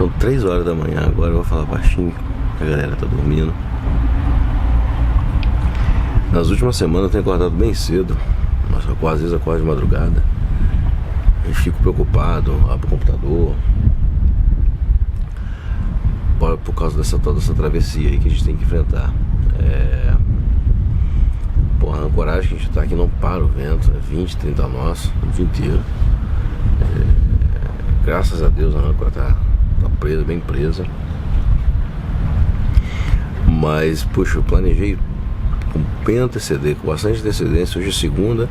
São 3 horas da manhã agora, eu vou falar baixinho, a galera tá dormindo. Nas últimas semanas eu tenho acordado bem cedo, mas às vezes acordo de madrugada e fico preocupado, abro o computador por causa toda essa travessia aí que a gente tem que enfrentar. Porra, a ancoragem que a gente tá aqui não para o vento, é 20, 30 nós o dia inteiro. Graças a Deus a âncora tá presa, bem presa. Mas, puxa, eu planejei com bastante antecedência. Hoje é segunda.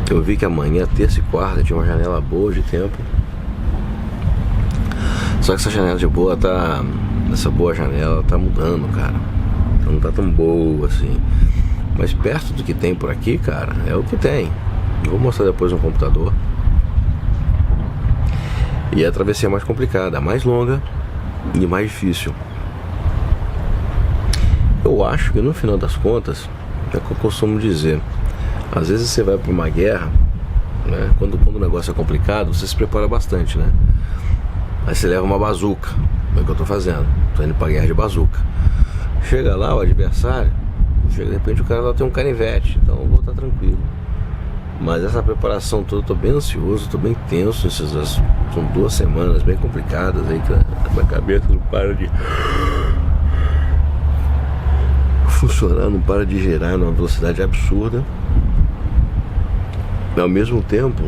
Eu vi que amanhã, terça e quarta, tinha uma janela boa de tempo. Só que essa janela de boa essa boa janela tá mudando, cara. Não tá tão boa assim. Mas perto do que tem por aqui, cara, é o que tem. Eu vou mostrar depois no computador. E a travessia é mais complicada, mais longa e mais difícil. Eu acho que no final das contas, é o que eu costumo dizer, às vezes você vai para uma guerra, né? Quando o negócio é complicado, você se prepara bastante, né? Aí você leva uma bazuca, é o que eu tô fazendo, tô indo pra guerra de bazuca. Chega lá, o adversário, de repente o cara lá tem um canivete, então eu vou estar tranquilo. Mas essa preparação toda, eu tô bem ansioso, tô bem tenso. São 2 semanas bem complicadas aí, que a minha cabeça não para de funcionar, não para de gerar numa velocidade absurda. Ao mesmo tempo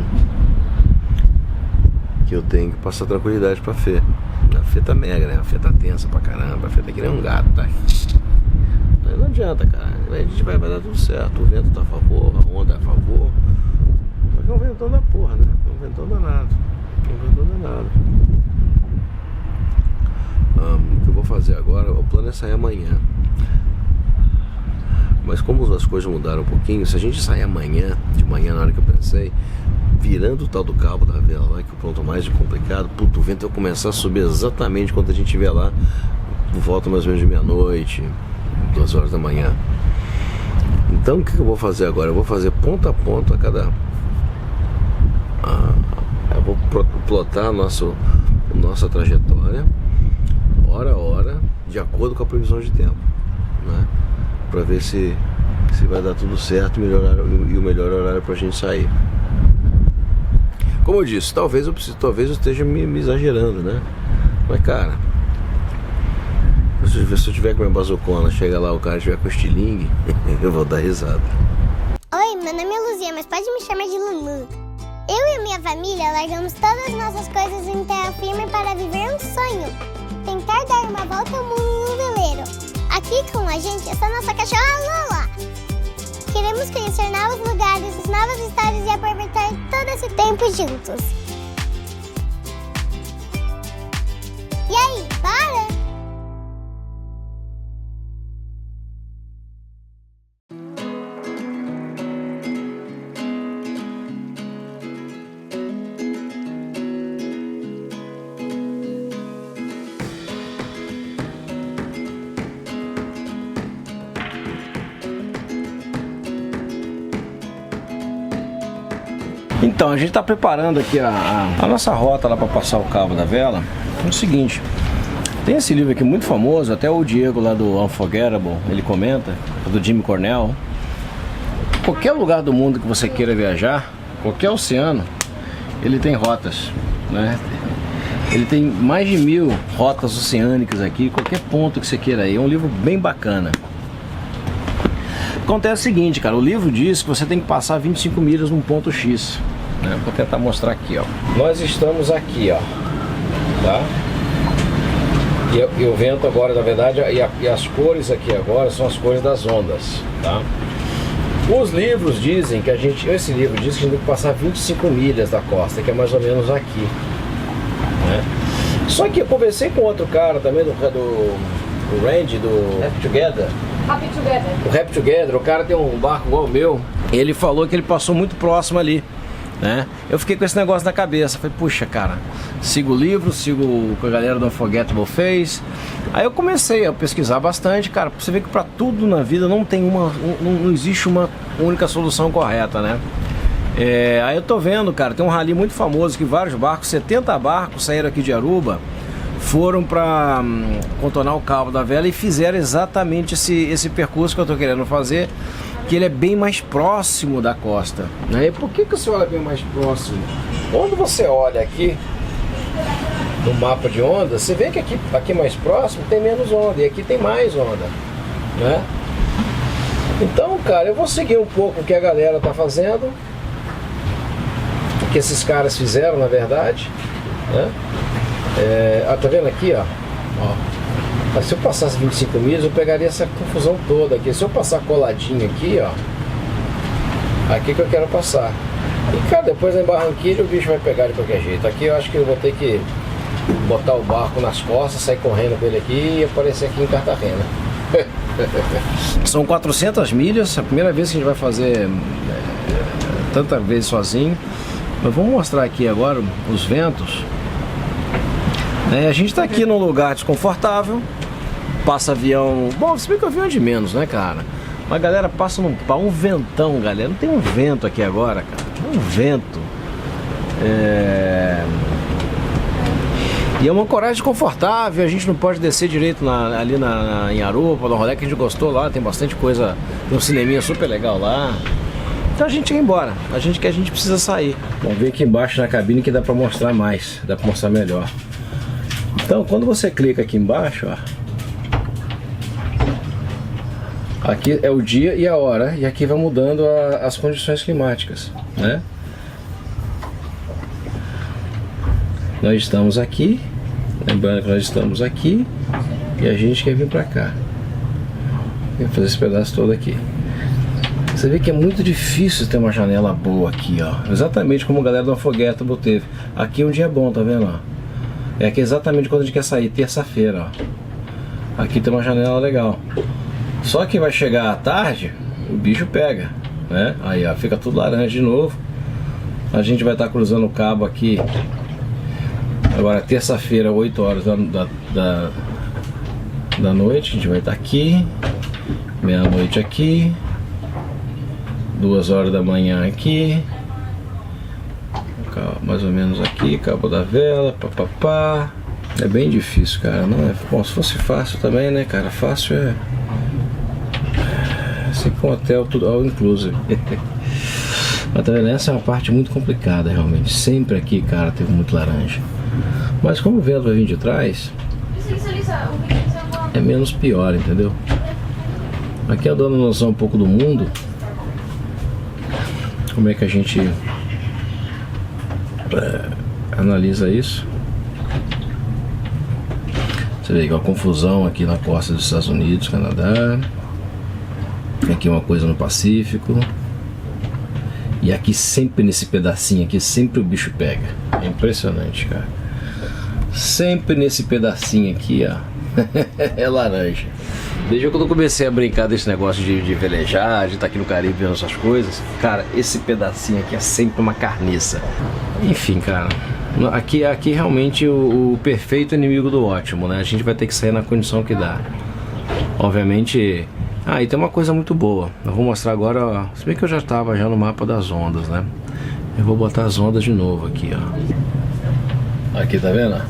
que eu tenho que passar tranquilidade pra Fê. A Fê tá mega, né? A Fê tá tensa pra caramba, a Fê tá que nem um gato, tá? Mas não adianta, cara, a gente vai dar tudo certo. O vento tá a favor, a onda é a favor. Só que é um ventão da porra, né? É um ventão danado. O que eu vou fazer agora, o plano é sair amanhã. Mas como as coisas mudaram um pouquinho, se a gente sair amanhã, de manhã, na hora que eu pensei, virando o tal do cabo da vela lá, que é o ponto mais complicado, puto, o vento vai começar a subir exatamente quando a gente estiver lá, por volta mais ou menos de meia-noite, 2 horas da manhã. Então o que eu vou fazer agora? Eu vou fazer ponto a ponto a cada... eu vou plotar a nossa trajetória, hora a hora, de acordo com a previsão de tempo, né? Pra ver se vai dar tudo certo e o melhor horário pra gente sair. Como eu disse, talvez eu esteja me exagerando, né? Mas cara, se eu tiver com a minha bazucona, chega lá, o cara tiver com estilingue, eu vou dar risada. Oi, meu nome é Luzia, mas pode me chamar de Lulu. Eu e a minha família largamos todas as nossas coisas em terra firme para viver um sonho. Tentar dar uma volta ao mundo no veleiro. Aqui com a gente está nossa cachorra Lola. Queremos conhecer novos lugares, novas histórias e aproveitar todo esse tempo juntos. E aí, bora? Então, a gente está preparando aqui a nossa rota lá para passar o cabo da vela. É o seguinte, tem esse livro aqui muito famoso, até o Diego lá do Unforgettable, ele comenta, do Jimmy Cornell. Qualquer lugar do mundo que você queira viajar, qualquer oceano, ele tem rotas, né? Ele tem mais de 1000 rotas oceânicas aqui, qualquer ponto que você queira ir. É um livro bem bacana. Acontece o seguinte, cara, o livro diz que você tem que passar 25 milhas num ponto X, né? Vou tentar mostrar aqui, ó. Nós estamos aqui, ó, tá? E o vento agora, na verdade, e as cores aqui agora são as cores das ondas, tá? Os livros dizem que esse livro diz que a gente tem que passar 25 milhas da costa, que é mais ou menos aqui, né? Só que eu conversei com outro cara também, do Randy, do Happy Together. O Happy Together, o cara tem um barco igual o meu. Ele falou que ele passou muito próximo ali, né? Eu fiquei com esse negócio na cabeça. Falei, puxa, cara, sigo o livro, sigo o que a galera do Unforgettable fez. Aí eu comecei a pesquisar bastante, cara. Você vê que pra tudo na vida não existe uma única solução correta, né? Aí eu tô vendo, cara, tem um rally muito famoso que vários barcos, 70 barcos saíram aqui de Aruba, foram para contornar o cabo da vela e fizeram exatamente esse percurso que eu estou querendo fazer, que ele é bem mais próximo da costa, né? E por que você olha bem mais próximo? Quando você olha aqui no mapa de onda, você vê que aqui mais próximo tem menos onda e aqui tem mais onda, né? Então, cara, eu vou seguir um pouco o que a galera tá fazendo, o que esses caras fizeram, na verdade, né? Tá vendo aqui, ó? Mas se eu passasse 25 milhas, eu pegaria essa confusão toda aqui. Se eu passar coladinho aqui, ó, aqui que eu quero passar. E, cara, depois em Barranquilha o bicho vai pegar de qualquer jeito. Aqui eu acho que eu vou ter que botar o barco nas costas, sair correndo com ele aqui e aparecer aqui em Cartagena. São 400 milhas, a primeira vez que a gente vai fazer tanta vez sozinho. Mas vamos mostrar aqui agora os ventos. A gente tá aqui num lugar desconfortável, passa avião, bom, se bem que o avião é de menos, né, cara? Mas a galera passa um ventão, galera, não tem um vento aqui agora, cara, um vento. E é uma ancoragem desconfortável, a gente não pode descer direito ali em Arupa, no rolê que a gente gostou lá, tem bastante coisa, tem um cineminha super legal lá. Então a gente quer ir embora, a gente precisa sair. Vamos ver aqui embaixo na cabine que dá pra mostrar mais, dá pra mostrar melhor. Então, quando você clica aqui embaixo, ó, aqui é o dia e a hora, e aqui vai mudando as condições climáticas, né? Nós estamos aqui, lembrando que nós estamos aqui, e a gente quer vir pra cá. Vou fazer esse pedaço todo aqui. Você vê que é muito difícil ter uma janela boa aqui, ó. Exatamente como a galera do Afoguétabo teve. Aqui um dia bom, tá vendo, ó? É aqui exatamente quando a gente quer sair, terça-feira, ó. Aqui tem uma janela legal. Só que vai chegar à tarde, o bicho pega, né? Aí, ó, fica tudo laranja de novo. A gente vai estar cruzando o cabo aqui. Agora, terça-feira, 8 horas da noite. A gente vai estar aqui. Meia-noite aqui. 2 horas da manhã aqui. Mais ou menos aqui, cabo da vela, papapá. É bem difícil, cara. Não é bom. Se fosse fácil também, né, cara? Fácil é sempre um hotel, tudo all inclusive. Mas tá vendo? Essa é uma parte muito complicada, realmente. Sempre aqui, cara, teve muito laranja. Mas como o vento vai vir de trás, é menos pior, entendeu? Aqui eu dando noção um pouco do mundo. Como é que a gente analisa isso? Você vê que uma confusão aqui na costa dos Estados Unidos, Canadá. Aqui uma coisa no Pacífico. E aqui sempre nesse pedacinho aqui, sempre o bicho pega. É impressionante, cara. Sempre nesse pedacinho aqui, ó. É laranja. Desde quando eu comecei a brincar desse negócio de velejar, de estar aqui no Caribe vendo essas coisas, cara, esse pedacinho aqui é sempre uma carniça. Enfim, cara, aqui realmente o perfeito inimigo do ótimo, né? A gente vai ter que sair na condição que dá. Obviamente. E tem uma coisa muito boa. Eu vou mostrar agora, ó. Se bem que eu já estava já no mapa das ondas, né? Eu vou botar as ondas de novo aqui, ó. Aqui, tá vendo?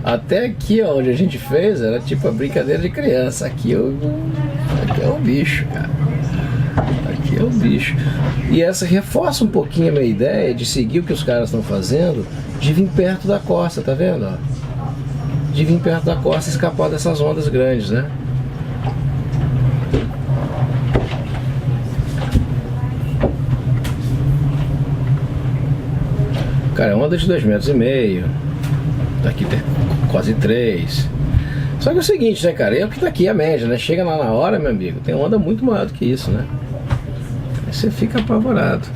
Até aqui, ó, onde a gente fez, era tipo a brincadeira de criança. Aqui é o bicho, cara. Aqui é o bicho. E essa reforça um pouquinho a minha ideia de seguir o que os caras estão fazendo, de vir perto da costa, tá vendo? Ó? De vir perto da costa e escapar dessas ondas grandes, né? Cara, é onda de 2,5 metros. Daqui tem quase 3. Só que é o seguinte, né, cara? É o que tá aqui, a média, né? Chega lá na hora, meu amigo, tem onda muito maior do que isso, né? Aí você fica apavorado.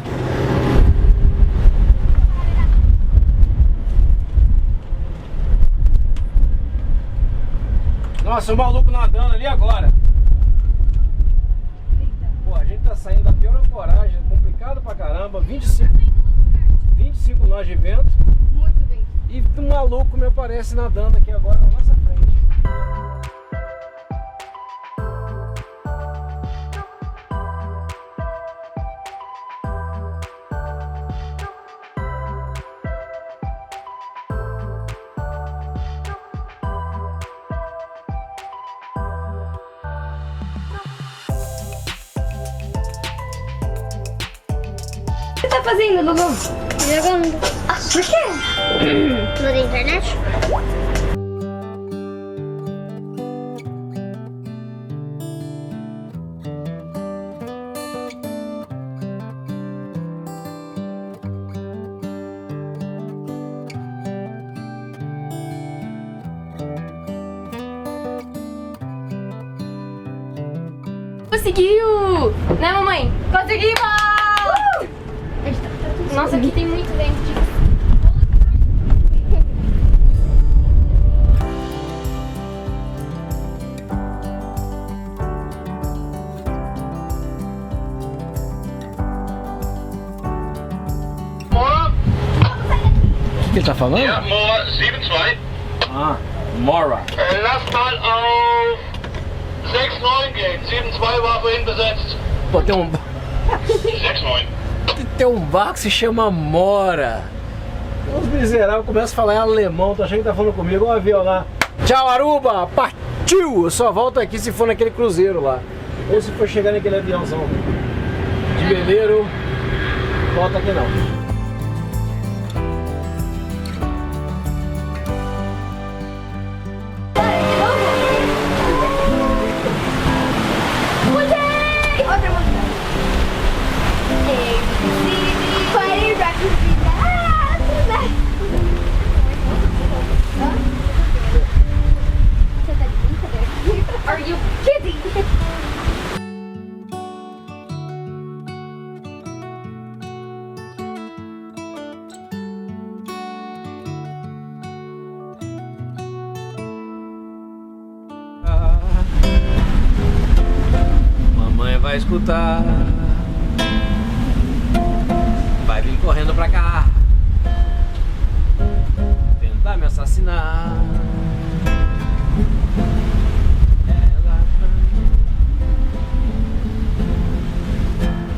Nossa, o maluco nadando ali agora. Pô, a gente tá saindo da pior ancoragem, complicado pra caramba, 25 nós de vento. Muito bem. E um maluco me aparece nadando aqui agora na nossa frente. fazendo, Lulu? Jogando. Por quê? No da internet? Conseguiu! Né, mamãe? Conseguimos! Nossa, aqui tem muito dente. O que ele tá falando? Ja, Mora 7-2. Ah, Mora. Lass mal auf 6-9 gehen. 7-2 war vorhin besetzt. Pô, tem 6-9. um barco que se chama Mora. Os miseráveis começam a falar em alemão, tô achando que tá falando comigo, olha o avião lá. Tchau, Aruba! Partiu! Eu só volto aqui se for naquele cruzeiro lá. Ou se for chegar naquele aviãozão de veleiro, volta aqui não. Outra música. Party rock Você tá de brincadeira? Are you kidding? Mamãe vai escutar, vai vir correndo pra cá, tentar me assassinar. Ela pra mim.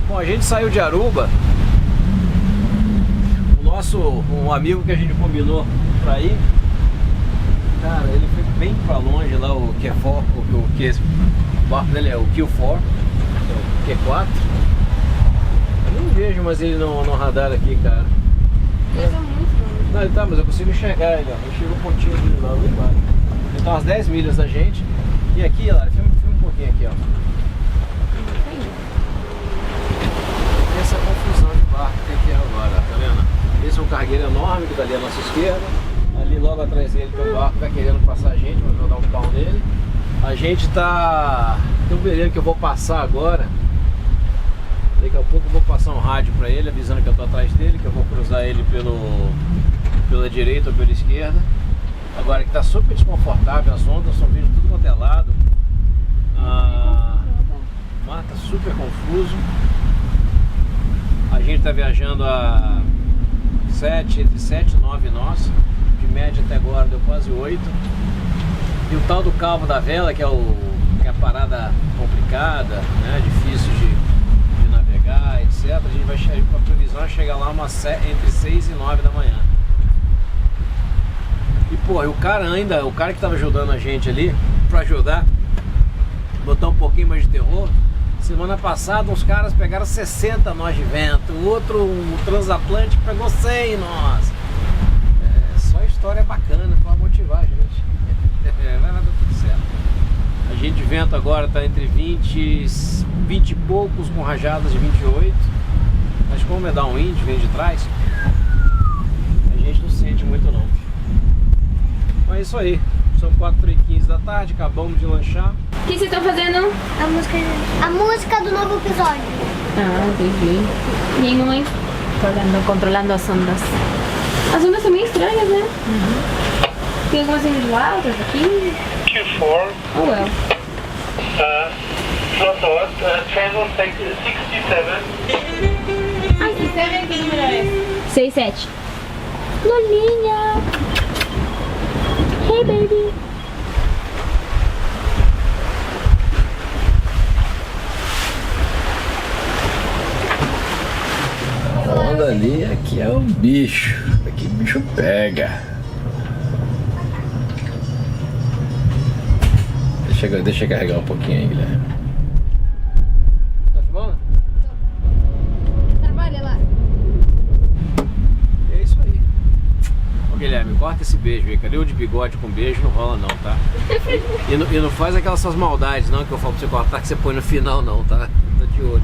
Bom, a gente saiu de Aruba. Um amigo que a gente combinou pra ir, cara, ele foi bem pra longe lá, o Q4, o barco dele é o Q4, é o Q4. Eu não vejo mais ele no radar aqui, cara. Ele tá muito longe. Não, ele tá, mas eu consigo enxergar ele, ó. Eu chego um pontinho dele lá embaixo. Ele tá umas 10 milhas da gente. E aqui, lá, filma um pouquinho aqui, ó. Essa confusão de barco que tem aqui agora, tá vendo? Esse é um cargueiro enorme que tá ali à nossa esquerda. Ali logo atrás dele tem um barco que tá querendo passar a gente, vamos dar um pau nele. A gente tá... Tem um veleiro que eu vou passar agora. Daqui a pouco eu vou passar um rádio pra ele, avisando que eu tô atrás dele, que eu vou cruzar ele pela direita ou pela esquerda. Agora que tá super desconfortável, as ondas estão vindo tudo quanto é lado. O mar tá super confuso. A gente tá viajando a entre 7 e 9 nós. De média até agora deu quase 8. E o tal do cabo da vela, que é a parada complicada, né? Difícil de navegar, etc. A gente vai chegar, a previsão é chegar lá entre 6 e 9 da manhã. E pô, o cara que tava ajudando a gente ali, pra ajudar, botar um pouquinho mais de terror, semana passada uns caras pegaram 60 nós de vento, o transatlântico pegou 100 nós. Só história bacana pra motivar a gente. Vai dar tudo certo. A gente de vento agora tá entre 20 e poucos, com rajadas de 28. Mas como é downwind, vem de trás, a gente não sente muito não. Mas é isso aí. São 4h15 da tarde, acabamos de lanchar. O que vocês estão fazendo? A música do novo episódio. Ah, entendi. E aí, mamãe? Tô controlando as ondas. As ondas são meio estranhas, né? Tem algumas indo altas aqui. Q4. Oh, well. Flottor, channel 67. Ai, 67, que número é esse? 67. Lolinha! Hey, baby! A onda ali, aqui é um bicho. Aqui o bicho pega. Deixa eu carregar um pouquinho aí, Guilherme. Tá filmando? Trabalha lá. corta esse beijo aí. Cadê o de bigode com beijo? Não rola não, tá? E não faz aquelas suas maldades não, que eu falo pra você cortar, que você põe no final não, tá? Tô de olho.